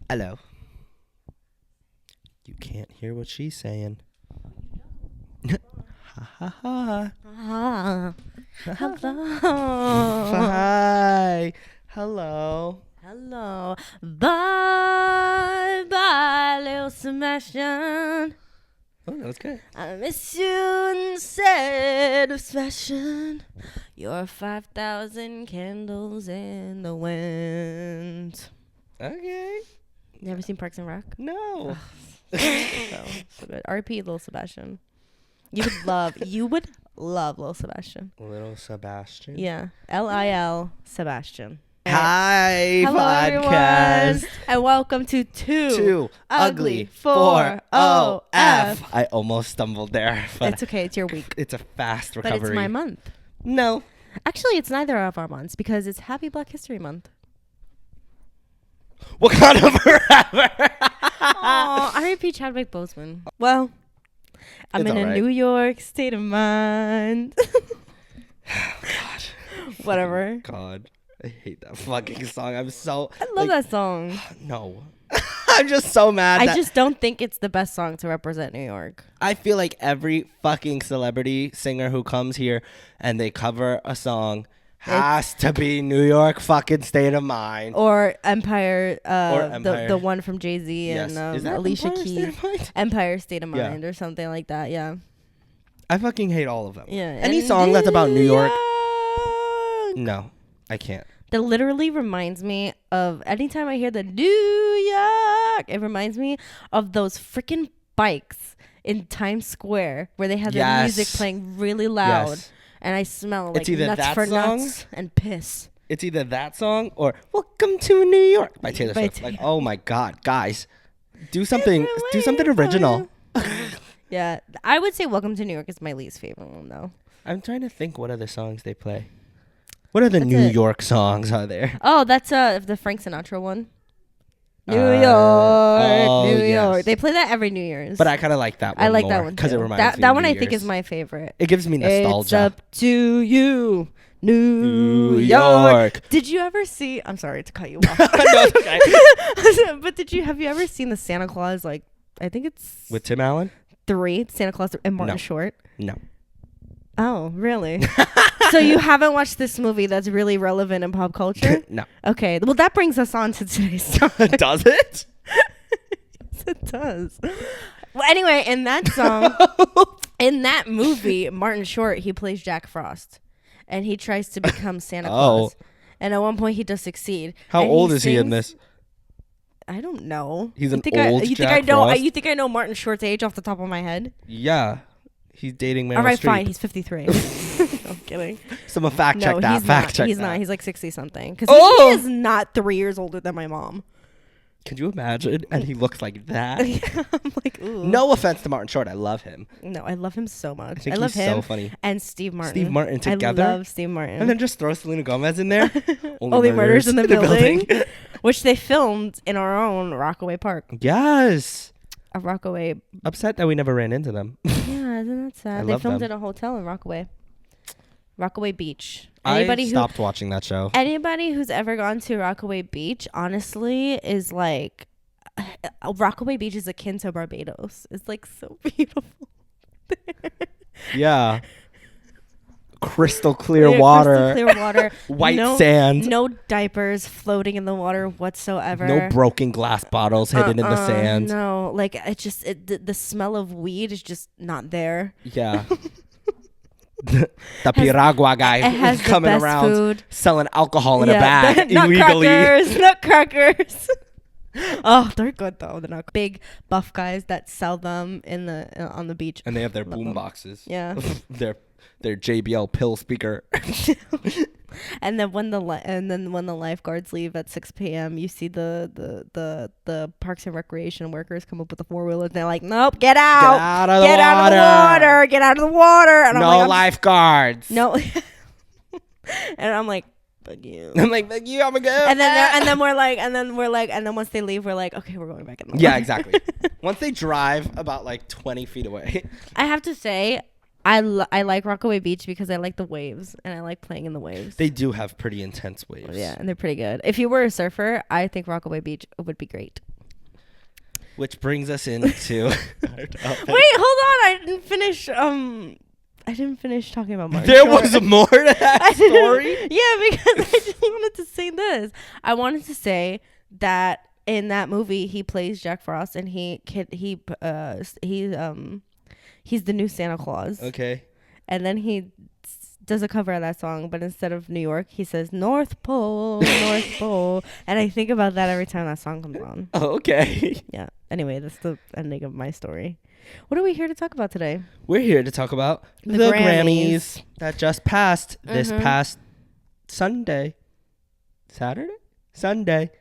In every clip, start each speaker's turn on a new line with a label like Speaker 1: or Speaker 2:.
Speaker 1: Hello. You can't hear what she's saying. Ha ha ha.
Speaker 2: Ah, hello.
Speaker 1: Hi. Hello.
Speaker 2: Hello. Bye, bye, little Sebastian.
Speaker 1: Oh, that was good.
Speaker 2: I miss you instead of Sebastian. You're 5,000 candles in the wind.
Speaker 1: Okay.
Speaker 2: You ever seen Parks and Rec?
Speaker 1: No.
Speaker 2: So good. R.P. Little Sebastian. You would love Little Sebastian.
Speaker 1: Little Sebastian.
Speaker 2: Yeah. L-I-L Sebastian.
Speaker 1: Hi,
Speaker 2: Hello,
Speaker 1: podcast.
Speaker 2: everyone, and welcome to Two
Speaker 1: Ugly
Speaker 2: 4OF.
Speaker 1: I almost stumbled there. But
Speaker 2: It's okay. It's your week.
Speaker 1: it's a fast
Speaker 2: But
Speaker 1: recovery.
Speaker 2: it's my month.
Speaker 1: No.
Speaker 2: Actually, it's neither of our months because it's Happy Black History Month.
Speaker 1: Wakanda forever.
Speaker 2: Oh, R.I.P. Chadwick Boseman. Well, I'm
Speaker 1: It's
Speaker 2: in
Speaker 1: all
Speaker 2: a
Speaker 1: right.
Speaker 2: New York state of mind.
Speaker 1: God.
Speaker 2: Whatever.
Speaker 1: God. I hate that fucking song. I'm so...
Speaker 2: I love that song.
Speaker 1: No. I'm just so mad.
Speaker 2: I just don't think it's the best song to represent New York.
Speaker 1: I feel like every fucking celebrity singer who comes here and they cover a song has to be New York fucking state of mind.
Speaker 2: Or Empire,
Speaker 1: Empire.
Speaker 2: The one from Jay-Z
Speaker 1: Yes.
Speaker 2: and
Speaker 1: Is that
Speaker 2: Alicia
Speaker 1: Empire State
Speaker 2: Keys.
Speaker 1: of Mind?
Speaker 2: Empire State of
Speaker 1: Yeah.
Speaker 2: Mind or something like that, yeah.
Speaker 1: I fucking hate all of them.
Speaker 2: Yeah.
Speaker 1: Any
Speaker 2: And
Speaker 1: song that's about New York,
Speaker 2: York.
Speaker 1: no, I can't.
Speaker 2: That literally reminds me of anytime I hear the New York, it reminds me of those freaking bikes in Times Square where they have their music playing really loud.
Speaker 1: Yes.
Speaker 2: And I smell like
Speaker 1: It's either
Speaker 2: nuts
Speaker 1: that
Speaker 2: for
Speaker 1: song-
Speaker 2: nuts and piss.
Speaker 1: It's either that song or "Welcome to New York" by Taylor
Speaker 2: By
Speaker 1: Swift. Like, oh my god, guys, do something
Speaker 2: Everywhere
Speaker 1: original.
Speaker 2: Yeah, I would say "Welcome to New York" is my least favorite one though.
Speaker 1: I'm trying to think what other songs they play. What other
Speaker 2: That's
Speaker 1: New
Speaker 2: it.
Speaker 1: York songs are there?
Speaker 2: Oh, that's the Frank Sinatra one. New York, New
Speaker 1: yes.
Speaker 2: York. They play that every New Year's.
Speaker 1: But I kind of like that one.
Speaker 2: I like
Speaker 1: more
Speaker 2: that one
Speaker 1: because it
Speaker 2: too.
Speaker 1: reminds me.
Speaker 2: That
Speaker 1: of
Speaker 2: one
Speaker 1: New
Speaker 2: I think
Speaker 1: Year's.
Speaker 2: is my favorite.
Speaker 1: It gives me nostalgia.
Speaker 2: It's up to you, New
Speaker 1: New
Speaker 2: York.
Speaker 1: York.
Speaker 2: Did you ever see? I'm sorry to cut you off.
Speaker 1: No, it's okay.
Speaker 2: But have you ever seen the Santa Claus? Like, I think it's
Speaker 1: With Tim Allen?
Speaker 2: 3 Santa Claus and Martin
Speaker 1: No.
Speaker 2: Short.
Speaker 1: No.
Speaker 2: Oh, really? So you haven't watched this movie that's really relevant in pop culture?
Speaker 1: No.
Speaker 2: Okay. Well, that brings us on to today's topic.
Speaker 1: Does it?
Speaker 2: Yes, it does. Well, anyway, in that song, in that movie, Martin Short, he plays Jack Frost, and he tries to become Santa Claus. And at one point, he does succeed.
Speaker 1: How
Speaker 2: And
Speaker 1: old is he in
Speaker 2: sings-
Speaker 1: this?
Speaker 2: I don't know.
Speaker 1: He's
Speaker 2: You
Speaker 1: an
Speaker 2: think
Speaker 1: old
Speaker 2: you think
Speaker 1: Jack
Speaker 2: I know?
Speaker 1: Frost?
Speaker 2: You think I know Martin Short's age off the top of my head?
Speaker 1: Yeah. He's dating Meryl
Speaker 2: All right,
Speaker 1: Streep.
Speaker 2: fine. He's 53. I'm kidding.
Speaker 1: Someone fact check
Speaker 2: No,
Speaker 1: that.
Speaker 2: he's
Speaker 1: Fact
Speaker 2: not.
Speaker 1: check
Speaker 2: He's
Speaker 1: that.
Speaker 2: not. He's like 60 something. Because
Speaker 1: Oh!
Speaker 2: he is not 3 years older than my mom.
Speaker 1: Could you imagine? And he looks like that.
Speaker 2: I'm like, ooh.
Speaker 1: No offense to Martin Short. I love him.
Speaker 2: No, I love him so much.
Speaker 1: I think
Speaker 2: love
Speaker 1: he's
Speaker 2: him
Speaker 1: so funny.
Speaker 2: and Steve Martin.
Speaker 1: Steve Martin together?
Speaker 2: I love Steve Martin.
Speaker 1: And then just throw Selena Gomez in there.
Speaker 2: Only murders in the building. Which they filmed in our own Rockaway Park.
Speaker 1: Yes.
Speaker 2: A Rockaway.
Speaker 1: Upset that we never ran into them.
Speaker 2: Yeah, isn't that sad?
Speaker 1: I
Speaker 2: They
Speaker 1: love
Speaker 2: filmed
Speaker 1: them.
Speaker 2: at a hotel in Rockaway. Rockaway Beach.
Speaker 1: I stopped watching that show.
Speaker 2: Anybody who's ever gone to Rockaway Beach, honestly, is like... Rockaway Beach is akin to Barbados. It's like so beautiful.
Speaker 1: Yeah. Crystal clear
Speaker 2: Yeah,
Speaker 1: water.
Speaker 2: crystal clear water.
Speaker 1: White sand.
Speaker 2: No diapers floating in the water whatsoever.
Speaker 1: No broken glass bottles hidden in the sand.
Speaker 2: No, like the smell of weed is just not there.
Speaker 1: Yeah. the Piragua guy
Speaker 2: It has
Speaker 1: who's
Speaker 2: the
Speaker 1: coming
Speaker 2: best
Speaker 1: around
Speaker 2: food.
Speaker 1: selling alcohol in a bag illegally.
Speaker 2: Nutcrackers. Oh, they're good though. They're not big buff guys that sell them in the on the beach.
Speaker 1: And they have their
Speaker 2: Love
Speaker 1: boom
Speaker 2: them.
Speaker 1: boxes.
Speaker 2: Yeah.
Speaker 1: their JBL pill speaker.
Speaker 2: And then when the lifeguards leave at 6 p.m., you see the Parks and Recreation workers come up with the 4-wheeler. And they're like, "Nope, get out!
Speaker 1: Get out of the
Speaker 2: Get out of the water! Get out of the water!" And
Speaker 1: No
Speaker 2: I'm like,
Speaker 1: lifeguards.
Speaker 2: no. And I'm like, "Fuck you."
Speaker 1: I'm like, "Fuck you, I'm a go."
Speaker 2: And then we're like, and then once they leave, we're like, "Okay, we're going back in the
Speaker 1: Yeah,
Speaker 2: water."
Speaker 1: exactly. Once they drive about like 20 feet away.
Speaker 2: I have to say, I like Rockaway Beach because I like the waves and I like playing in the waves.
Speaker 1: They do have pretty intense waves.
Speaker 2: Yeah, and they're pretty good. If you were a surfer, I think Rockaway Beach would be great.
Speaker 1: Which brings us into our
Speaker 2: Wait, hold on. I didn't finish talking about Martin
Speaker 1: There
Speaker 2: Short.
Speaker 1: was more to that story?
Speaker 2: Yeah, because I just wanted to say this. I wanted to say that in that movie he plays Jack Frost, and he's the new Santa Claus.
Speaker 1: Okay.
Speaker 2: And then he does a cover of that song, but instead of New York, he says North Pole, North Pole. And I think about that every time that song comes on.
Speaker 1: Oh, okay.
Speaker 2: Yeah. Anyway, that's the ending of my story. What are we here to talk about today?
Speaker 1: We're here to talk about the Grammys that just passed this past Sunday. Saturday? Sunday.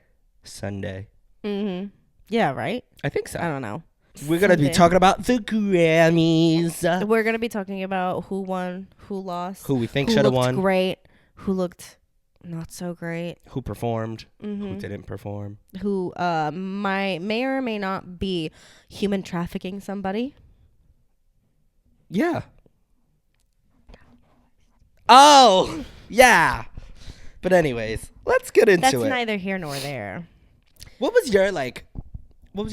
Speaker 2: Mm-hmm. Yeah, right?
Speaker 1: I think so.
Speaker 2: I don't know.
Speaker 1: We're going to be talking about the Grammys.
Speaker 2: We're going to be talking about who won, who lost.
Speaker 1: Who we think should have won.
Speaker 2: Who looked great, who looked not so great.
Speaker 1: Who performed, who didn't perform.
Speaker 2: Who may or may not be human trafficking somebody.
Speaker 1: Yeah. Oh, yeah. But anyways, let's get into it.
Speaker 2: That's neither here nor there.
Speaker 1: What was your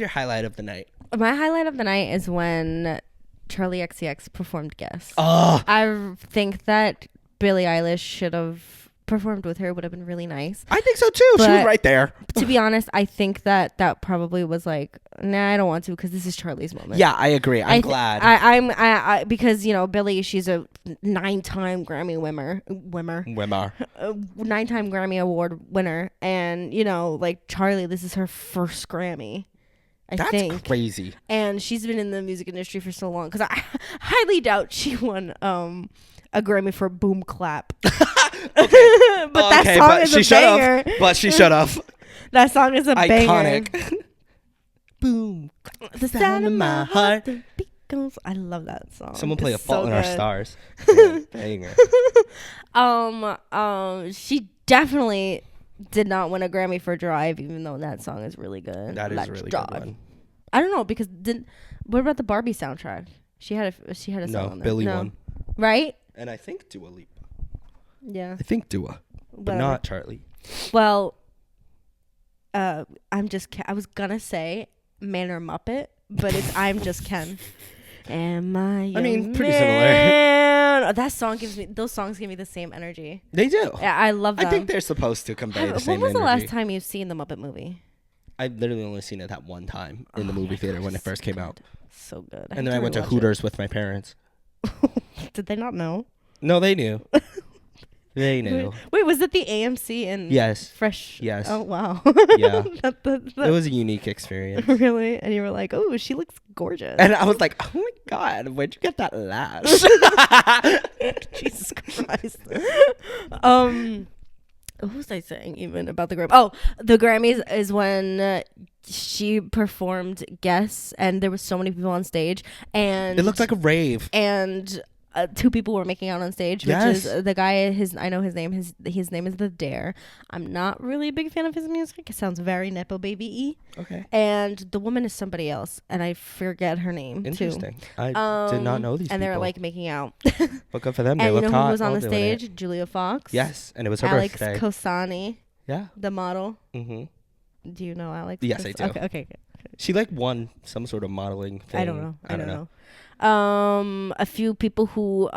Speaker 1: highlight of the night?
Speaker 2: My highlight of the night is when Charlie XCX performed Guess.
Speaker 1: Oh.
Speaker 2: I think that Billie Eilish should have performed with her. Would have been really nice.
Speaker 1: I think so too. She was right there.
Speaker 2: To be honest, I think that probably was like, nah, I don't want to, because this is Charlie's moment.
Speaker 1: Yeah, I agree. I'm glad.
Speaker 2: I because Billie, she's a 9-time Grammy winner. 9-time Grammy Award winner, and like Charlie, this is her first Grammy.
Speaker 1: That's crazy.
Speaker 2: And she's been in the music industry for so long, because I highly doubt she won a Grammy for Boom Clap.
Speaker 1: Okay.
Speaker 2: But that song is a banger.
Speaker 1: But she should have.
Speaker 2: That song is a
Speaker 1: iconic.
Speaker 2: banger.
Speaker 1: Boom. The sound of my heart.
Speaker 2: I love that song.
Speaker 1: Someone play A Fault in Our Stars. Banger.
Speaker 2: She definitely did not win a Grammy for Drive, even though that song is really good.
Speaker 1: That is a really good one.
Speaker 2: I don't know, because what about the Barbie soundtrack? She had a song on there.
Speaker 1: Billie won.
Speaker 2: Right?
Speaker 1: And I think Dua Lipa.
Speaker 2: Yeah.
Speaker 1: I think Dua, but not Charlie.
Speaker 2: Well, I was gonna say Man or Muppet, but it's I'm Just Ken. Am I?
Speaker 1: I mean, pretty
Speaker 2: similar. Those songs give me the same energy.
Speaker 1: They do.
Speaker 2: Yeah, I love them.
Speaker 1: I think they're supposed to convey the same energy.
Speaker 2: When was the last time you've seen the Muppet movie?
Speaker 1: I've literally only seen it that one time in the movie theater when it first came out.
Speaker 2: So good.
Speaker 1: And then I went to Hooters with my parents.
Speaker 2: Did they not know?
Speaker 1: No, they knew. They knew.
Speaker 2: Wait, was it the AMC in
Speaker 1: Yes.
Speaker 2: Fresh?
Speaker 1: Yes.
Speaker 2: Oh, wow.
Speaker 1: Yeah. It was a unique experience.
Speaker 2: Really? And you were like, oh, she looks gorgeous.
Speaker 1: And I was like, oh my God, where'd you get that lash?
Speaker 2: Jesus Christ. What was I saying even about the Grammys? Oh, the Grammys is when she performed Guess, and there was so many people on stage, and
Speaker 1: it looked like a rave.
Speaker 2: And 2 people were making out on stage, which is the guy. I know his name. His name is The Dare. I'm not really a big fan of his music. It sounds very Nepo Baby-y.
Speaker 1: Okay.
Speaker 2: And the woman is somebody else, and I forget her name.
Speaker 1: Interesting.
Speaker 2: Too.
Speaker 1: I did not know these.
Speaker 2: And
Speaker 1: people.
Speaker 2: they're like making out.
Speaker 1: But good for them. They
Speaker 2: and
Speaker 1: looked
Speaker 2: you know
Speaker 1: hot.
Speaker 2: who was on the stage? Julia Fox.
Speaker 1: Yes, and it was her
Speaker 2: Alex
Speaker 1: birthday.
Speaker 2: Kosani.
Speaker 1: Yeah.
Speaker 2: The model.
Speaker 1: Mm-hmm.
Speaker 2: Do you know Alex?
Speaker 1: Yes, I do.
Speaker 2: Okay.
Speaker 1: She won some sort of modeling thing.
Speaker 2: I don't know. A few people who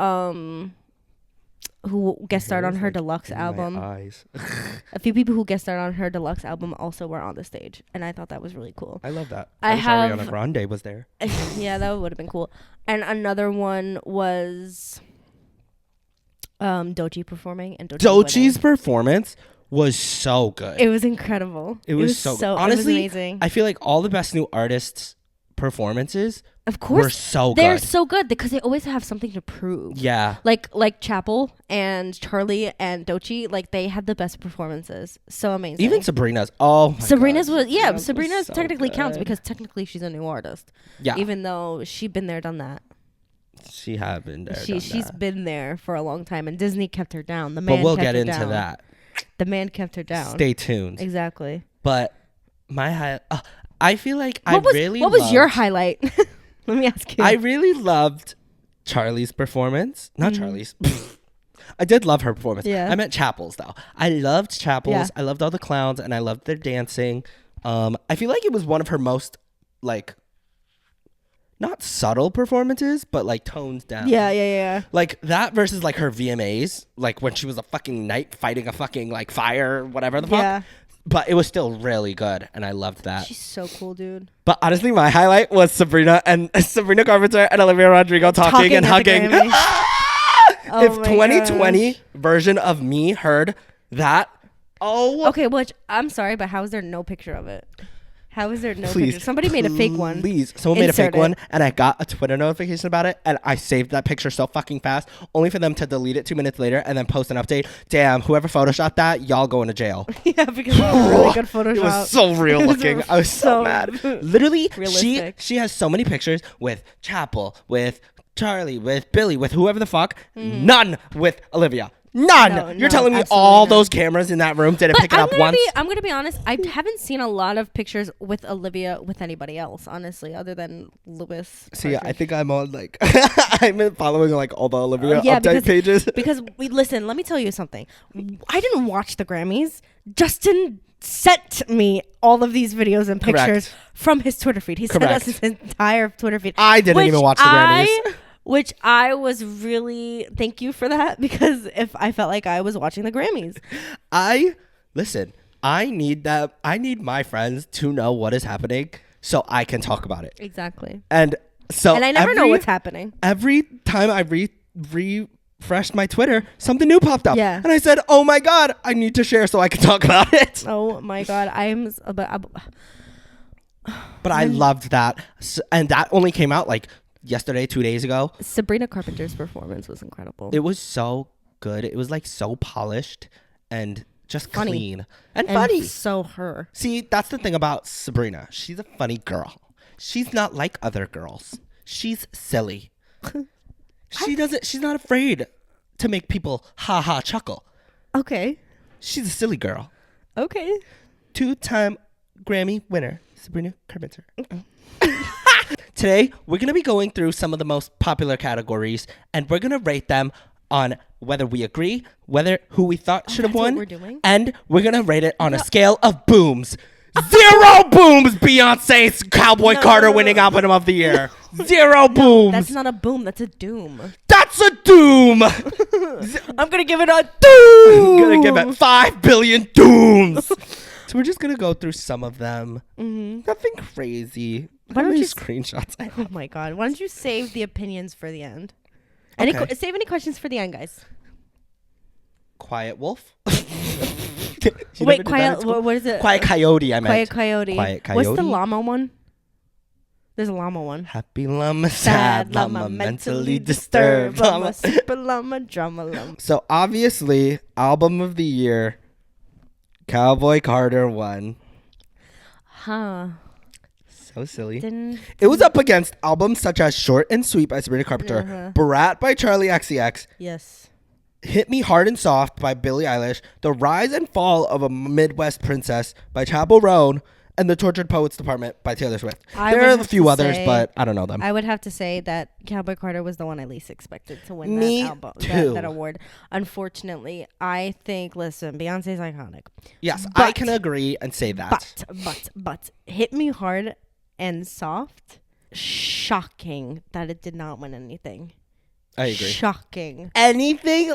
Speaker 2: guest starred on her deluxe album. A few people who guest starred on her deluxe album also were on the stage, and I thought that was really cool.
Speaker 1: I love that. I wish Ariana Grande was there.
Speaker 2: Yeah, that would have been cool. And another one was Doechii performing, and
Speaker 1: Doechii's performance was so good.
Speaker 2: It was incredible.
Speaker 1: It was so good. Honestly,
Speaker 2: it was amazing.
Speaker 1: I feel like all the best new artists' performances
Speaker 2: of course
Speaker 1: were so good.
Speaker 2: They're so good because they always have something to prove.
Speaker 1: Yeah.
Speaker 2: Like Chapel and Charlie and Doechii, like they had the best performances. So amazing.
Speaker 1: Even Sabrina's. Oh my
Speaker 2: Sabrina's
Speaker 1: God.
Speaker 2: Sabrina's so technically counts because technically she's a new artist.
Speaker 1: Yeah.
Speaker 2: Even though she'd been there, done that.
Speaker 1: She had been there.
Speaker 2: She's been there for a long time, and Disney kept her down.
Speaker 1: But we'll get into that.
Speaker 2: The man kept her down.
Speaker 1: Stay tuned.
Speaker 2: Exactly.
Speaker 1: But my I feel like
Speaker 2: what was your highlight? Let me ask you.
Speaker 1: I really loved Charlie's performance. Not Charlie's. I did love her performance.
Speaker 2: Yeah.
Speaker 1: I meant Chapel's though. I loved Chapel's.
Speaker 2: Yeah.
Speaker 1: I loved all the clowns and I loved their dancing. I feel like it was one of her most like not subtle performances, but like tones down.
Speaker 2: Yeah.
Speaker 1: Like that versus like her VMAs, like when she was a fucking knight fighting a fucking like fire, whatever the fuck.
Speaker 2: Yeah.
Speaker 1: But it was still really good, and I loved that.
Speaker 2: She's so cool, dude.
Speaker 1: But honestly, my highlight was Sabrina Carpenter and Olivia Rodrigo talking and
Speaker 2: at the
Speaker 1: hugging.
Speaker 2: Grammys. Oh
Speaker 1: If
Speaker 2: my
Speaker 1: 2020
Speaker 2: gosh.
Speaker 1: version of me heard that,
Speaker 2: Okay, which I'm sorry, but how is there no picture of it? How is there no picture? Somebody made a fake one.
Speaker 1: Please, someone made a fake
Speaker 2: Insert
Speaker 1: one,
Speaker 2: it.
Speaker 1: and I got a Twitter notification about it, and I saved that picture so fucking fast, only for them to delete it 2 minutes later and then post an update. Damn, whoever photoshopped that, y'all going to jail.
Speaker 2: Yeah, because it was really good Photoshop.
Speaker 1: It was so real looking. I was so mad. Literally,
Speaker 2: realistic.
Speaker 1: she has so many pictures with Chapel, with Charlie, with Billy, with whoever the fuck. None with Olivia. None.
Speaker 2: No,
Speaker 1: You're
Speaker 2: no,
Speaker 1: telling me
Speaker 2: absolutely
Speaker 1: all
Speaker 2: not.
Speaker 1: those cameras in that room didn't
Speaker 2: But
Speaker 1: pick it up once?
Speaker 2: I'm gonna be honest. I haven't seen a lot of pictures with Olivia with anybody else, honestly, other than Lewis.
Speaker 1: See, I
Speaker 2: Partridge.
Speaker 1: think I'm on like I've been following like all the Olivia
Speaker 2: Yeah,
Speaker 1: update pages.
Speaker 2: Because we listen. Let me tell you something. I didn't watch the Grammys. Justin sent me all of these videos and pictures from his Twitter feed. He sent us his entire Twitter feed.
Speaker 1: I didn't even watch the Grammys.
Speaker 2: Which I was really thank you for that, because if I felt like I was watching the Grammys.
Speaker 1: Listen, I need that. I need my friends to know what is happening so I can talk about it.
Speaker 2: Exactly.
Speaker 1: And
Speaker 2: I never know what's happening.
Speaker 1: Every time I refreshed my Twitter, something new popped up.
Speaker 2: Yeah.
Speaker 1: And I said, "Oh my god, I need to share so I can talk about it."
Speaker 2: Oh my god,
Speaker 1: But I loved that, and that only came out like yesterday, 2 days ago.
Speaker 2: Sabrina Carpenter's performance was incredible.
Speaker 1: It was so good. It was like so polished and just
Speaker 2: Funny.
Speaker 1: clean and funny.
Speaker 2: So her.
Speaker 1: See, that's the thing about Sabrina. She's a funny girl. She's not like other girls. She's silly. She's not afraid to make people chuckle.
Speaker 2: Okay.
Speaker 1: She's a silly girl.
Speaker 2: Okay.
Speaker 1: 2-time Grammy winner, Sabrina Carpenter. Today, we're going to be going through some of the most popular categories, and we're going to rate them on whether we agree, who we thought should have
Speaker 2: that's what
Speaker 1: won,
Speaker 2: we're doing?
Speaker 1: and we're going to rate it on a scale of booms. 0 booms, Beyonce's Cowboy Carter winning album of the year. 0 booms.
Speaker 2: That's not a boom. That's a doom.
Speaker 1: That's a doom.
Speaker 2: I'm going to give it a doom.
Speaker 1: I'm going to give it 5 billion dooms. So we're just going to go through some of them. Nothing crazy.
Speaker 2: Why don't you
Speaker 1: screenshots?
Speaker 2: Oh my god. Why don't you save the opinions for the end?
Speaker 1: Okay.
Speaker 2: Save any questions for the end, guys.
Speaker 1: Quiet Wolf?
Speaker 2: Wait, Quiet, what is it?
Speaker 1: Quiet Coyote, I meant.
Speaker 2: Quiet Coyote.
Speaker 1: Quiet Coyote.
Speaker 2: What's the llama one? There's a llama one.
Speaker 1: Happy llama, sad llama, mentally disturbed
Speaker 2: llama, super llama, drama llama.
Speaker 1: So obviously, album of the year, Cowboy Carter won.
Speaker 2: Huh.
Speaker 1: So silly.
Speaker 2: Didn't
Speaker 1: It was up against albums such as Short and Sweet by Sabrina Carpenter, Brat by Charlie XCX,
Speaker 2: Yes.
Speaker 1: Hit Me Hard and Soft by Billie Eilish, The Rise and Fall of a Midwest Princess by Chappell Roan, and The Tortured Poets Department by Taylor Swift. There are a few others, but I don't know them.
Speaker 2: I would have to say that Cowboy Carter was the one I least expected to win
Speaker 1: Me
Speaker 2: that album,
Speaker 1: too.
Speaker 2: that award. Unfortunately, I think, listen, Beyonce's iconic.
Speaker 1: Yes,
Speaker 2: But-
Speaker 1: I can agree and say that.
Speaker 2: But Hit Me Hard and Soft, shocking that it did not win anything.
Speaker 1: I agree.
Speaker 2: Shocking.
Speaker 1: Anything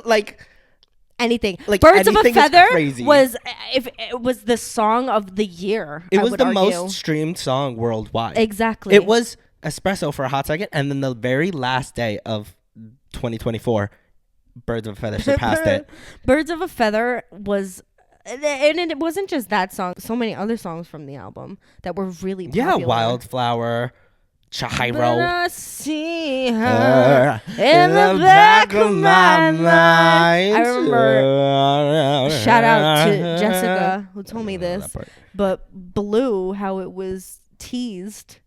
Speaker 2: Anything.
Speaker 1: Like,
Speaker 2: Birds of a
Speaker 1: anything is
Speaker 2: Feather
Speaker 1: crazy.
Speaker 2: was, if it was the song of the year.
Speaker 1: It
Speaker 2: I
Speaker 1: was
Speaker 2: would
Speaker 1: the
Speaker 2: argue.
Speaker 1: most streamed song worldwide.
Speaker 2: Exactly.
Speaker 1: It was Espresso for a hot second, and then the very last day of 2024, Birds of a Feather surpassed it.
Speaker 2: Birds of a Feather was, and it wasn't just that song. So many other songs from the album that were really popular.
Speaker 1: Yeah, Wildflower,
Speaker 2: When
Speaker 1: Chihiro.
Speaker 2: I see her in the back of my mind. I remember. Shout out to Jessica who told me this. But Blue, how it was teased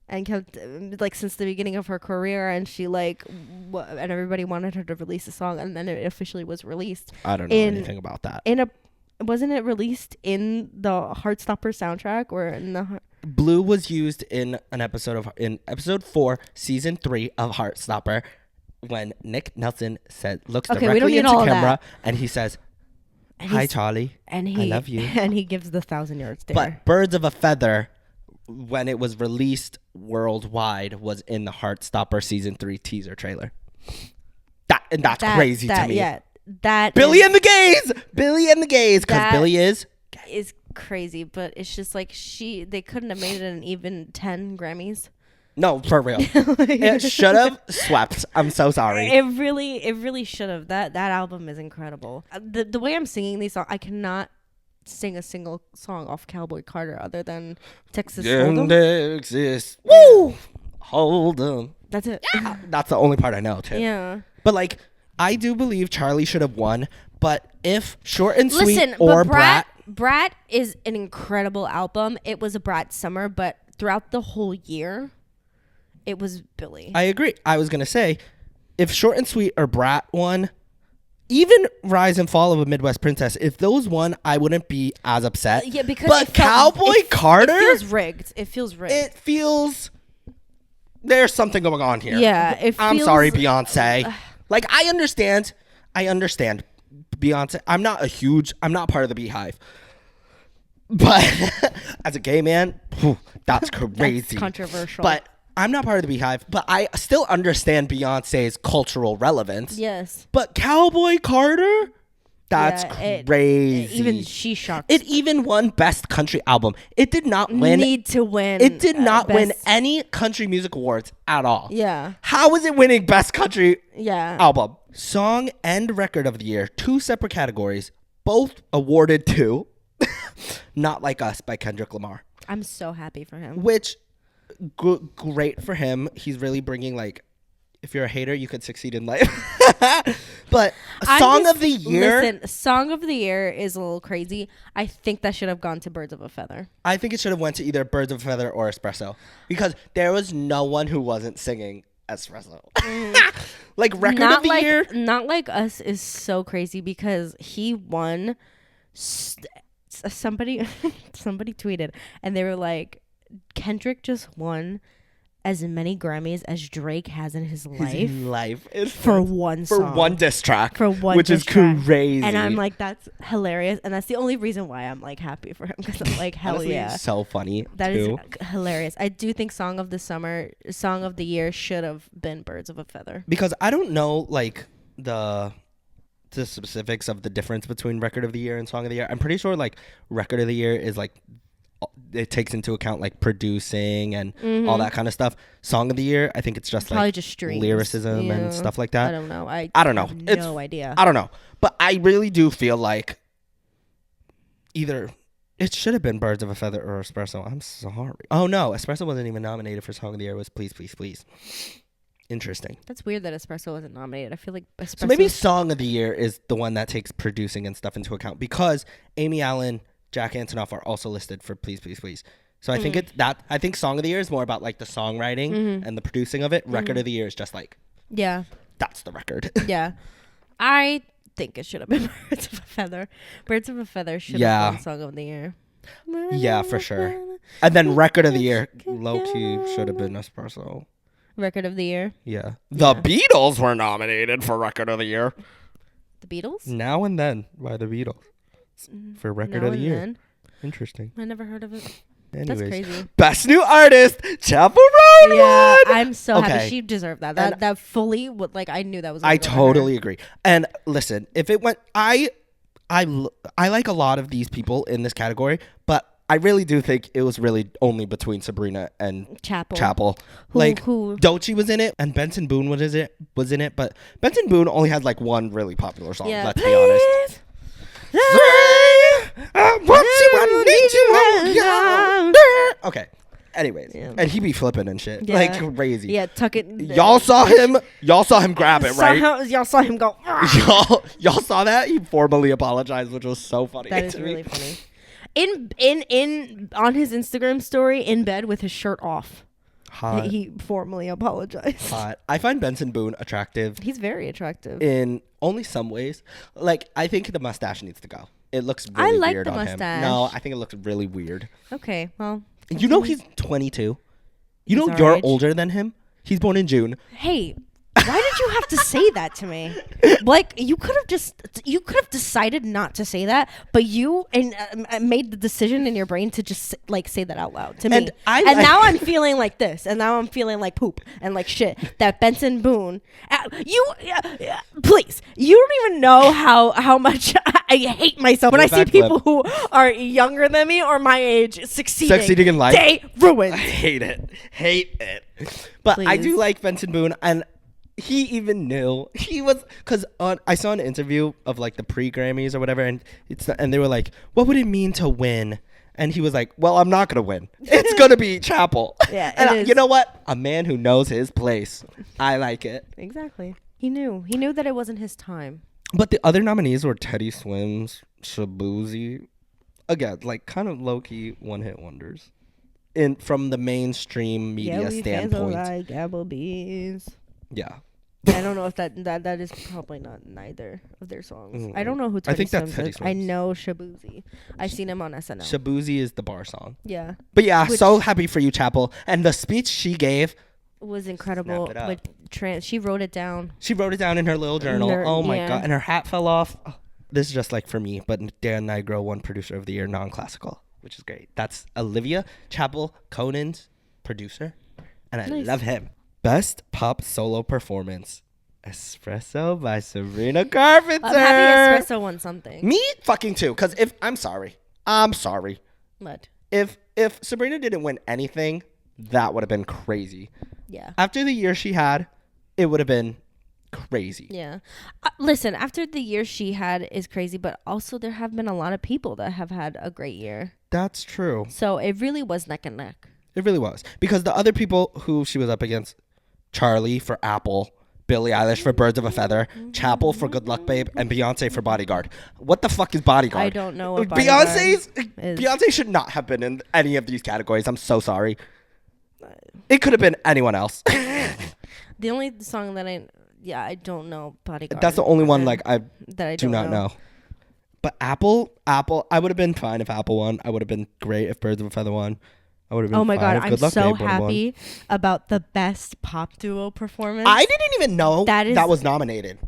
Speaker 2: and kept like since the beginning of her career, and she and everybody wanted her to release a song, and then it officially was released.
Speaker 1: I don't know anything about that.
Speaker 2: Wasn't it released in the Heartstopper soundtrack or in the?
Speaker 1: Blue was used in episode 4, season 3 of Heartstopper, when Nick Nelson looks directly into camera and he says, "Hi, Charlie, I love you."
Speaker 2: And he gives the 1,000 yard stare.
Speaker 1: But Birds of a Feather when it was released worldwide, was in the Heartstopper season 3 teaser trailer. That's crazy to me.
Speaker 2: Yeah, that
Speaker 1: Billy and the Gays, because Billy is
Speaker 2: crazy. But it's just like they couldn't have made it an even 10 Grammys.
Speaker 1: No, for real. It should have swept. I'm so sorry.
Speaker 2: It really should have. That album is incredible. The way I'm singing these songs, I cannot sing a single song off Cowboy Carter other than Texas Hold'em.
Speaker 1: Exist. Woo! Hold'em.
Speaker 2: That's it.
Speaker 1: Yeah. That's the only part I know too.
Speaker 2: Yeah.
Speaker 1: But like, I do believe Charlie should have won. But if Short and Sweet or
Speaker 2: Brat is an incredible album. It was a Brat summer, but throughout the whole year, it was Billy.
Speaker 1: I agree. I was going to say, if Short and Sweet or Brat won, even Rise and Fall of a Midwest Princess, if those won, I wouldn't be as upset.
Speaker 2: Yeah, because
Speaker 1: but Cowboy Carter,
Speaker 2: it feels rigged.
Speaker 1: It feels there's something going on here.
Speaker 2: Yeah,
Speaker 1: I'm sorry, Beyonce. Like, I understand Beyonce. I'm not part of the Beehive. But as a gay man, that's crazy.
Speaker 2: That's controversial.
Speaker 1: But I'm not part of the Beehive, but I still understand Beyonce's cultural relevance.
Speaker 2: Yes.
Speaker 1: But Cowboy Carter? That's crazy.
Speaker 2: Even she shocked.
Speaker 1: It even won Best Country Album. It did not win.
Speaker 2: Need to win.
Speaker 1: It did not win any country music awards at all.
Speaker 2: Yeah.
Speaker 1: How is it winning Best Country
Speaker 2: Album?
Speaker 1: Song and Record of the Year, 2 separate categories, both awarded to Not Like Us by Kendrick Lamar.
Speaker 2: I'm so happy for him.
Speaker 1: Which... great for him. He's really bringing, like, if you're a hater, you could succeed in life. But Song of the Year.
Speaker 2: Listen, Song of the Year is a little crazy. I think that should have gone to Birds of a Feather.
Speaker 1: I think it should have went to either Birds of a Feather or Espresso, because there was no one who wasn't singing Espresso. Like, Record of the Year.
Speaker 2: Not Like Us is so crazy because he won. Somebody tweeted and they were like, Kendrick just won as many Grammys as Drake has in his life.
Speaker 1: For
Speaker 2: one song.
Speaker 1: For one diss track.
Speaker 2: Which is
Speaker 1: crazy.
Speaker 2: And I'm like, that's hilarious. And that's the only reason why I'm like happy for him, because I'm like, hell
Speaker 1: honestly,
Speaker 2: yeah.
Speaker 1: So funny.
Speaker 2: That is hilarious. I do think Song of the Year should have been Birds of a Feather.
Speaker 1: Because I don't know, like, the specifics of the difference between Record of the Year and Song of the Year. I'm pretty sure, like, Record of the Year is like, it takes into account like producing and all that kind of stuff. Song of the Year, I think it's just
Speaker 2: probably
Speaker 1: like
Speaker 2: just streams.
Speaker 1: Lyricism and stuff like that.
Speaker 2: I don't know. I
Speaker 1: don't know.
Speaker 2: Have no idea.
Speaker 1: I don't know. But I really do feel like either it should have been Birds of a Feather or Espresso. I'm sorry. Oh no, Espresso wasn't even nominated for Song of the Year. It was Please, Please, Please. Interesting.
Speaker 2: That's weird that Espresso wasn't nominated. I feel like Espresso.
Speaker 1: So maybe Song of the Year is the one that takes producing and stuff into account, because Amy Allen, Jack Antonoff are also listed for Please, Please, Please. So I think I think Song of the Year is more about like the songwriting and the producing of it. Record of the Year is just like, that's the record.
Speaker 2: Yeah. I think it should have been Birds of a Feather. Birds of a Feather should have been Song of the Year.
Speaker 1: Yeah, for sure. And then Record of the Year, low key, should have been Espresso.
Speaker 2: Record of the Year?
Speaker 1: Yeah. The Beatles were nominated for Record of the Year.
Speaker 2: The Beatles?
Speaker 1: Now and Then by the Beatles. For Record of the Year. Then. Interesting.
Speaker 2: I never heard of it.
Speaker 1: Anyways,
Speaker 2: that's crazy.
Speaker 1: Best New Artist, Chapel Roan won.
Speaker 2: I'm so happy. She deserved that. That fully, like, I knew that was.
Speaker 1: I totally agree. And listen, if it went, I like a lot of these people in this category, but I really do think it was really only between Sabrina and Chapel. Who? Doechii was in it, and Benson Boone was in it, but Benson Boone only had like one really popular song. Yeah. Let's be honest. Okay. Anyways, and he be flipping and shit like crazy.
Speaker 2: Yeah, tuck it.
Speaker 1: Y'all saw him grab it, right?
Speaker 2: Y'all saw him go.
Speaker 1: y'all saw that? He formally apologized, which was so funny.
Speaker 2: That is really funny. In on his Instagram story, in bed with his shirt off.
Speaker 1: Hot.
Speaker 2: He formally apologized.
Speaker 1: Hot. I find Benson Boone attractive.
Speaker 2: He's very attractive.
Speaker 1: In only some ways. Like, I think the mustache needs to go. It looks really weird on him. No, I think it looks really weird.
Speaker 2: Okay, well.
Speaker 1: You know he's 22. You know you're older than him? He's born in June.
Speaker 2: Hey, Why did you have to say that to me? Like, you could have decided not to say that, but you made the decision in your brain to just like say that out loud to me. And now I'm feeling like this, and now I'm feeling like poop and like shit. That Benson Boone, please, you don't even know how much I hate myself when I see people who are younger than me or my age succeeding
Speaker 1: in life.
Speaker 2: They ruined.
Speaker 1: I hate it. But please. I do like Benson Boone, and he even knew he was, because I saw an interview of like the pre-Grammys or whatever, and they were like, what would it mean to win? And he was like, well, I'm not gonna win. It's gonna be Chapel.
Speaker 2: Yeah,
Speaker 1: and you know what? A man who knows his place. I like it.
Speaker 2: Exactly. He knew that it wasn't his time.
Speaker 1: But the other nominees were Teddy Swims, Shabuzi, again, like kind of low-key one-hit wonders, from the mainstream media standpoint.
Speaker 2: Like Applebee's.
Speaker 1: Yeah.
Speaker 2: I don't know if that is probably not neither of their songs. I don't know who Teddy Swims is. I know Shabuzi. I've seen him on SNL.
Speaker 1: Shabuzi is the bar song.
Speaker 2: Yeah.
Speaker 1: But yeah, so happy for you, Chapel. And the speech she gave
Speaker 2: was incredible. She wrote it down.
Speaker 1: She wrote it down in her little journal. Oh my God. And her hat fell off. Oh, this is just like for me, but Dan Nigro won Producer of the Year non-classical, which is great. That's Olivia Chapel Conan's producer. And I love him. Best pop solo performance. Espresso by Sabrina Carpenter.
Speaker 2: I'm happy Espresso won something.
Speaker 1: Me fucking too. Because I'm sorry.
Speaker 2: What?
Speaker 1: If Sabrina didn't win anything, that would have been crazy.
Speaker 2: Yeah.
Speaker 1: After the year she had, it would have been crazy.
Speaker 2: Yeah. Listen, after the year she had is crazy, but also there have been a lot of people that have had a great year.
Speaker 1: That's true.
Speaker 2: So it really was neck and neck.
Speaker 1: It really was. Because the other people who she was up against, Charlie for Apple, Billie Eilish for Birds of a Feather, Chapel for Good Luck Babe, and Beyonce for Bodyguard. What the fuck is Bodyguard?
Speaker 2: I don't know what Bodyguard is.
Speaker 1: Beyonce should not have been in any of these categories. I'm so sorry. It could have been anyone else.
Speaker 2: The only song that I don't know Bodyguard.
Speaker 1: That's the only one that I do not
Speaker 2: know.
Speaker 1: But Apple, I would have been fine if Apple won. I would have been great if Birds of a Feather won. I would have been.
Speaker 2: Oh my
Speaker 1: God,
Speaker 2: I'm so happy about the best pop duo performance.
Speaker 1: I didn't even know that was nominated.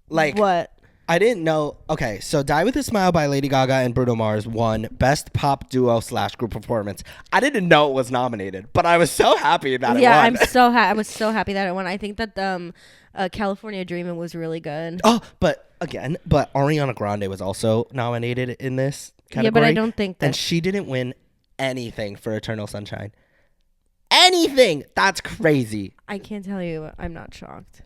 Speaker 1: Like
Speaker 2: what?
Speaker 1: I didn't know. Okay, so "Die with a Smile" by Lady Gaga and Bruno Mars won Best Pop Duo / Group Performance. I didn't know it was nominated, but I was so happy that it won.
Speaker 2: Yeah, I was so happy that it won. I think that California Dreamin' was really good.
Speaker 1: Oh, but Ariana Grande was also nominated in this category.
Speaker 2: Yeah, but I don't think that.
Speaker 1: And she didn't win anything for Eternal Sunshine. Anything. That's crazy.
Speaker 2: I can't tell you. I'm not shocked.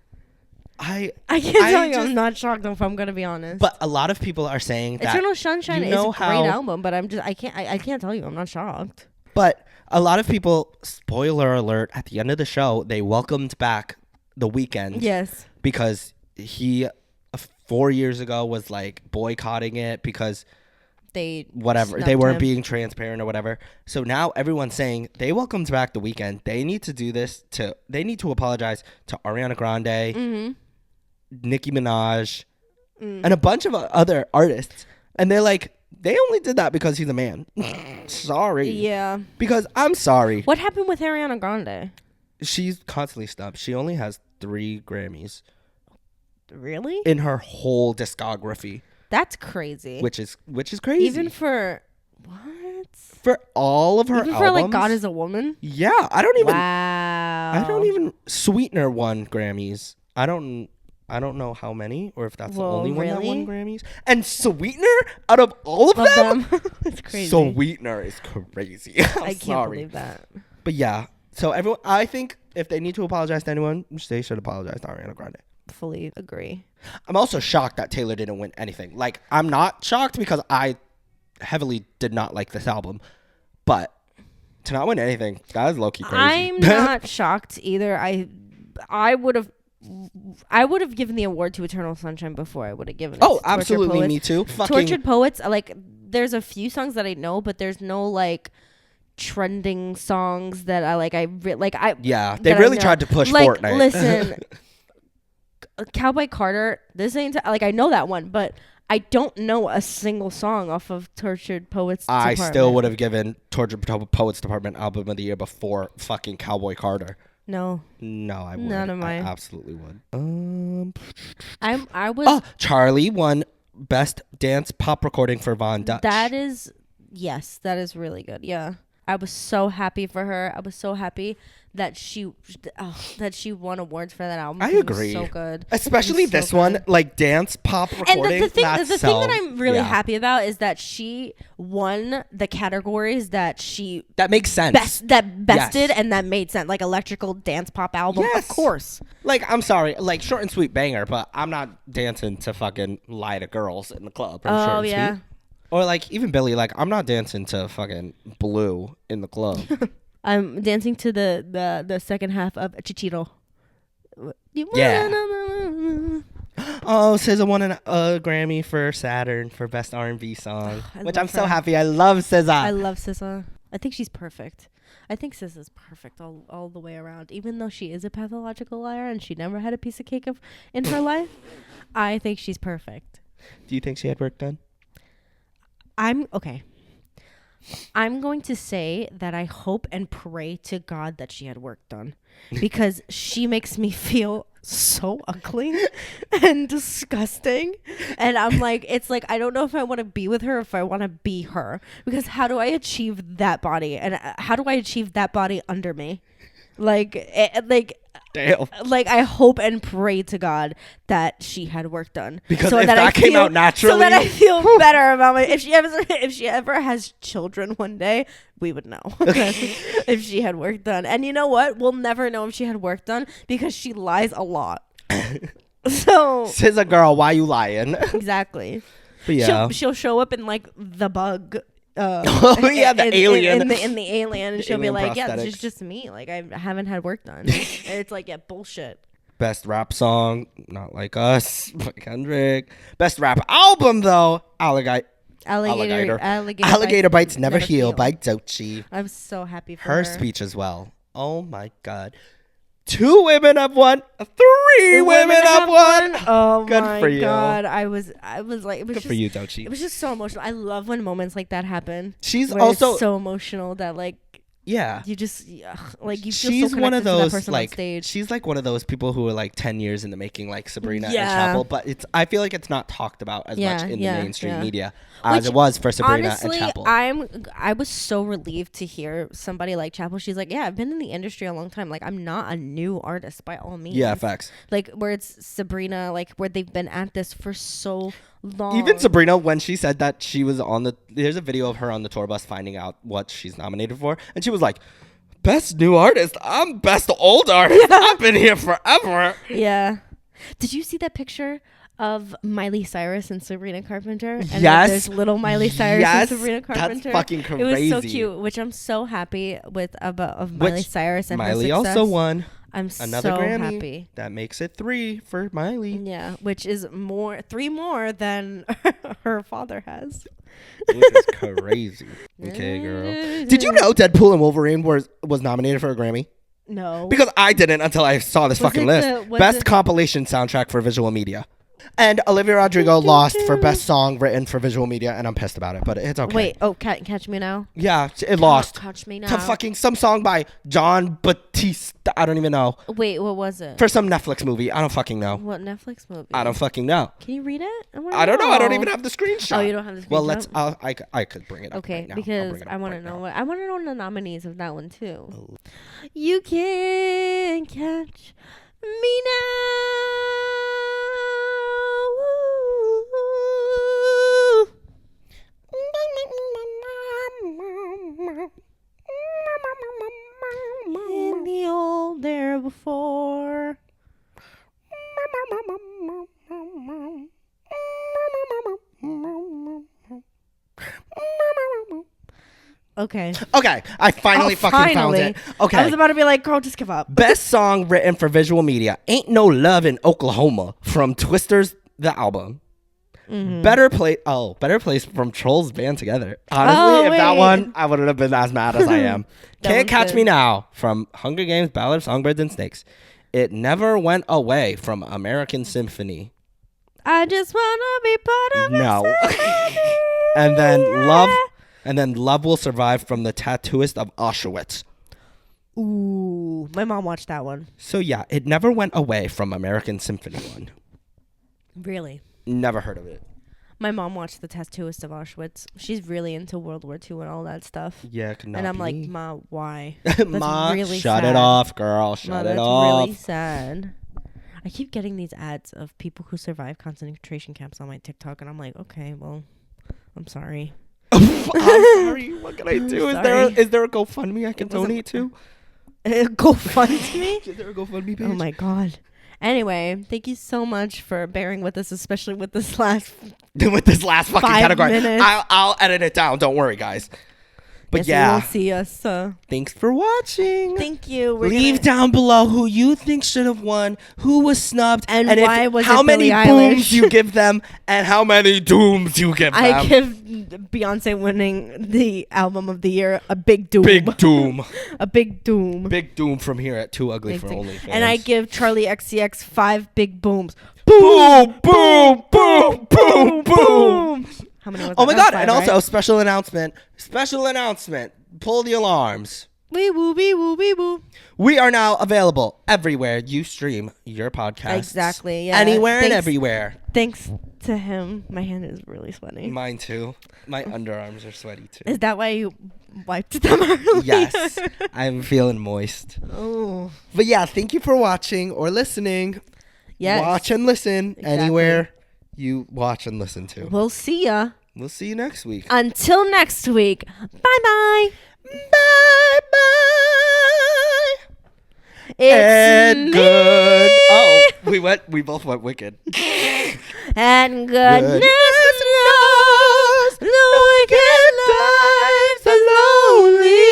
Speaker 1: I
Speaker 2: can't tell you I'm not shocked if I'm gonna be honest.
Speaker 1: But a lot of people are saying that
Speaker 2: Eternal Sunshine is a great album, but I can't tell you I'm not shocked.
Speaker 1: But a lot of people, spoiler alert, at the end of the show, they welcomed back The Weeknd.
Speaker 2: Yes.
Speaker 1: Because he 4 years ago was like boycotting it because they weren't being transparent or whatever. So now everyone's saying they welcomed back The Weeknd. They need to do this they need to apologize to Ariana Grande, Nicki Minaj, and a bunch of other artists. And they're like, they only did that because he's a man. Sorry.
Speaker 2: Yeah.
Speaker 1: Because I'm sorry.
Speaker 2: What happened with Ariana Grande?
Speaker 1: She's constantly snubbed. She only has 3 Grammys.
Speaker 2: Really?
Speaker 1: In her whole discography.
Speaker 2: That's crazy.
Speaker 1: Which is crazy.
Speaker 2: Even for what?
Speaker 1: For all of her albums.
Speaker 2: For like God Is a Woman?
Speaker 1: Yeah, I don't even.
Speaker 2: Wow.
Speaker 1: I don't even. Sweetener won Grammys. I don't know how many, or if that's the only one that won Grammys. And Sweetener, out of all of them,
Speaker 2: it's crazy.
Speaker 1: Sweetener is crazy. I
Speaker 2: can't believe that.
Speaker 1: But yeah, so everyone, I think if they need to apologize to anyone, they should apologize to Ariana Grande.
Speaker 2: Fully agree.
Speaker 1: I'm also shocked that Taylor didn't win anything. Like, I'm not shocked because I heavily did not like this album, but to not win anything, that is low-key crazy.
Speaker 2: I'm not shocked either. I would have given the award to Eternal Sunshine before I would have given it to
Speaker 1: absolutely,
Speaker 2: Poets.
Speaker 1: Me too.
Speaker 2: Tortured Poets, like, there's a few songs that I know, but there's no like trending songs that I like.
Speaker 1: Yeah, they really tried to push Fortnite.
Speaker 2: Listen. Cowboy Carter, this ain't like I know that one, but I don't know a single song off of Tortured Poets Department.
Speaker 1: I still would have given Tortured Poets Department Album of the Year before fucking Cowboy Carter.
Speaker 2: No.
Speaker 1: No, I would.
Speaker 2: None of mine.
Speaker 1: I absolutely would.
Speaker 2: I was.
Speaker 1: Oh, Charlie won Best Dance Pop Recording for Von Dutch.
Speaker 2: That is really good. Yeah. I was so happy for her. I was so happy that she won awards for that album.
Speaker 1: I agree.
Speaker 2: It was so good.
Speaker 1: Especially this one, like dance pop recording.
Speaker 2: And the thing that I'm really happy about is that she won the categories that
Speaker 1: makes sense.
Speaker 2: Bested and that made sense. Like electrical dance pop album. Yes. Of course.
Speaker 1: Like, I'm sorry, like short and sweet banger, but I'm not dancing to fucking Lie to Girls in the club.
Speaker 2: Oh, yeah.
Speaker 1: Sweet. Or like even Billy, like I'm not dancing to fucking Blue in the club.
Speaker 2: I'm dancing to the second half of Chichiro.
Speaker 1: Yeah. Oh, SZA won a Grammy for Saturn for Best R&B Song, which I'm so happy. I love SZA.
Speaker 2: I love SZA. I think she's perfect. I think SZA's perfect all the way around. Even though she is a pathological liar and she never had a piece of cake in her life, I think she's perfect.
Speaker 1: Do you think she had work done?
Speaker 2: I'm going to say that I hope and pray to God that she had work done because she makes me feel so ugly and disgusting. And I'm like, it's like, I don't know if I want to be with her or if I want to be her, because how do I achieve that body? And how do I achieve that body under me? Damn. Like I hope and pray to God that she had work done,
Speaker 1: because if that came out naturally,
Speaker 2: so that I feel better about my. If she ever has children one day, we would know if she had work done. And you know what? We'll never know if she had work done because she lies a lot. So
Speaker 1: SZA girl, why you lying?
Speaker 2: Exactly.
Speaker 1: But yeah,
Speaker 2: she'll show up in like the Bug.
Speaker 1: The alien
Speaker 2: in the alien, and she'll be like, yeah, this is just me, like I haven't had work done. And it's like, yeah, bullshit. Best
Speaker 1: rap song, Not Like Us by Kendrick. Best rap album though, Alligator Bites Never Heal by Doechii.
Speaker 2: I'm so happy for
Speaker 1: her speech as well. Oh my god. 2 women have won. 3 women have won.
Speaker 2: Oh
Speaker 1: good
Speaker 2: my
Speaker 1: for you.
Speaker 2: God. I was like, it was
Speaker 1: good
Speaker 2: just,
Speaker 1: for you, Doechii.
Speaker 2: It was just so emotional. I love when moments like that happen.
Speaker 1: She's also
Speaker 2: so emotional that like,
Speaker 1: yeah,
Speaker 2: you just like you feel
Speaker 1: she's
Speaker 2: so
Speaker 1: one of those
Speaker 2: to that person
Speaker 1: like
Speaker 2: on stage.
Speaker 1: She's like one of those people who are like 10 years in the making, like Sabrina and Chapel, but I feel like it's not talked about as much in the mainstream media as it was for Sabrina
Speaker 2: honestly,
Speaker 1: and Chapel.
Speaker 2: I was so relieved to hear somebody like Chapel. She's like, yeah, I've been in the industry a long time. Like, I'm not a new artist by all means.
Speaker 1: Yeah, facts.
Speaker 2: Like where it's Sabrina, like where they've been at this for so long.
Speaker 1: Even Sabrina, when she said that she was there's a video of her on the tour bus finding out what she's nominated for, and she was like, best new artist. I'm best old artist. I've been here forever.
Speaker 2: Yeah. Did you see that picture of Miley Cyrus and Sabrina Carpenter? And
Speaker 1: yes.
Speaker 2: There's little Miley Cyrus and Sabrina Carpenter.
Speaker 1: That's fucking crazy.
Speaker 2: It was so cute, which I'm so happy with of Miley Cyrus and
Speaker 1: Miley
Speaker 2: her success.
Speaker 1: also won.
Speaker 2: I'm
Speaker 1: another
Speaker 2: so
Speaker 1: Grammy.
Speaker 2: Happy.
Speaker 1: That makes it 3 for Miley.
Speaker 2: Yeah, which is 3 more than her father has.
Speaker 1: Which is crazy. Okay, girl. Did you know Deadpool and Wolverine was nominated for a Grammy?
Speaker 2: No.
Speaker 1: Because I didn't until I saw this fucking list. Best compilation soundtrack for visual media. And Olivia Rodrigo lost for best song written for visual media, and I'm pissed about it, but it's okay.
Speaker 2: Wait, Catch Me Now?
Speaker 1: Yeah, it lost.
Speaker 2: Catch Me Now.
Speaker 1: To fucking some song by John Batiste. I don't even know.
Speaker 2: Wait, what was it?
Speaker 1: For some Netflix movie. I don't fucking know.
Speaker 2: What Netflix movie?
Speaker 1: I don't fucking know.
Speaker 2: Can you read it?
Speaker 1: I don't know. I don't even have the screenshot.
Speaker 2: Oh, you don't have the screenshot?
Speaker 1: Well, I could bring it up.
Speaker 2: Okay,
Speaker 1: right now.
Speaker 2: because I want to know I want to know the nominees of that one too. Oh. You can catch me now. In the old there before. Okay.
Speaker 1: I finally found it. Okay.
Speaker 2: I was about to be like, girl, just give up.
Speaker 1: Best song written for visual media. Ain't No Love in Oklahoma from Twisters, the album. Mm-hmm. Better Place from Trolls Band Together. Honestly, if that one, I wouldn't have been as mad as I am. Can't Catch Me Now from Hunger Games, Ballad of Songbirds and Snakes. It Never Went Away from American Symphony.
Speaker 2: I just want to be part of
Speaker 1: it. And then Love Will Survive from The Tattooist of Auschwitz.
Speaker 2: Ooh, my mom watched that one.
Speaker 1: So yeah, it never went away from American Symphony 1.
Speaker 2: Really?
Speaker 1: Never heard of it.
Speaker 2: My mom watched The Tattooist of Auschwitz. She's really into World War II and all that stuff.
Speaker 1: Yeah, could not
Speaker 2: and I'm
Speaker 1: be.
Speaker 2: like, Ma, why? That's
Speaker 1: Ma,
Speaker 2: really
Speaker 1: shut
Speaker 2: sad.
Speaker 1: it off, girl. Shut it off.
Speaker 2: That's really sad. I keep getting these ads of people who survive concentration camps on my TikTok, and I'm like, okay, well, I'm sorry.
Speaker 1: I'm sorry. What can I do? Is there a GoFundMe I can donate to?
Speaker 2: GoFundMe?
Speaker 1: Is there a GoFundMe page?
Speaker 2: Oh my god. Anyway, thank you so much for bearing with us, especially with this last
Speaker 1: fucking category.
Speaker 2: minutes.
Speaker 1: I'll edit it down. Don't worry, guys. But
Speaker 2: yeah, we'll see us.
Speaker 1: Thanks for watching.
Speaker 2: Thank you.
Speaker 1: Leave down below who you think should have won, who was snubbed,
Speaker 2: and why was
Speaker 1: how
Speaker 2: it
Speaker 1: many
Speaker 2: Billie
Speaker 1: booms
Speaker 2: Eilish?
Speaker 1: you give them, and how many dooms you give them.
Speaker 2: I give Beyonce winning the album of the year a big doom.
Speaker 1: Big doom.
Speaker 2: A big doom.
Speaker 1: Big doom from here at Too Ugly for OnlyFans.
Speaker 2: And I give Charlie XCX 5 big booms.
Speaker 1: Boom, boom, boom, boom, boom.
Speaker 2: How many was that?
Speaker 1: Oh my god,
Speaker 2: 5,
Speaker 1: and also
Speaker 2: right?
Speaker 1: special announcement. Pull the alarms.
Speaker 2: Wee woo, wee woo, wee woo.
Speaker 1: We are now available everywhere you stream your podcast.
Speaker 2: Exactly, yeah.
Speaker 1: Anywhere and everywhere.
Speaker 2: Thanks to him. My hand is really sweaty.
Speaker 1: Mine too. My underarms are sweaty too.
Speaker 2: Is that why you wiped them earlier?
Speaker 1: Yes. I'm feeling moist.
Speaker 2: Oh.
Speaker 1: But yeah, thank you for watching or listening.
Speaker 2: Yes.
Speaker 1: Watch and listen
Speaker 2: Exactly.
Speaker 1: anywhere you watch and listen to.
Speaker 2: We'll see ya.
Speaker 1: We'll see you next week.
Speaker 2: Until next week. Bye-bye.
Speaker 1: Bye-bye.
Speaker 2: It's me.
Speaker 1: Good. Oh, we both went wicked.
Speaker 2: And goodness knows the wicked lives are lonely.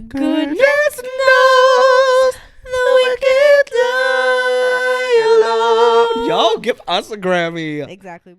Speaker 2: Goodness knows the wicked die alone.
Speaker 1: Yo, give us a Grammy.
Speaker 2: Exactly.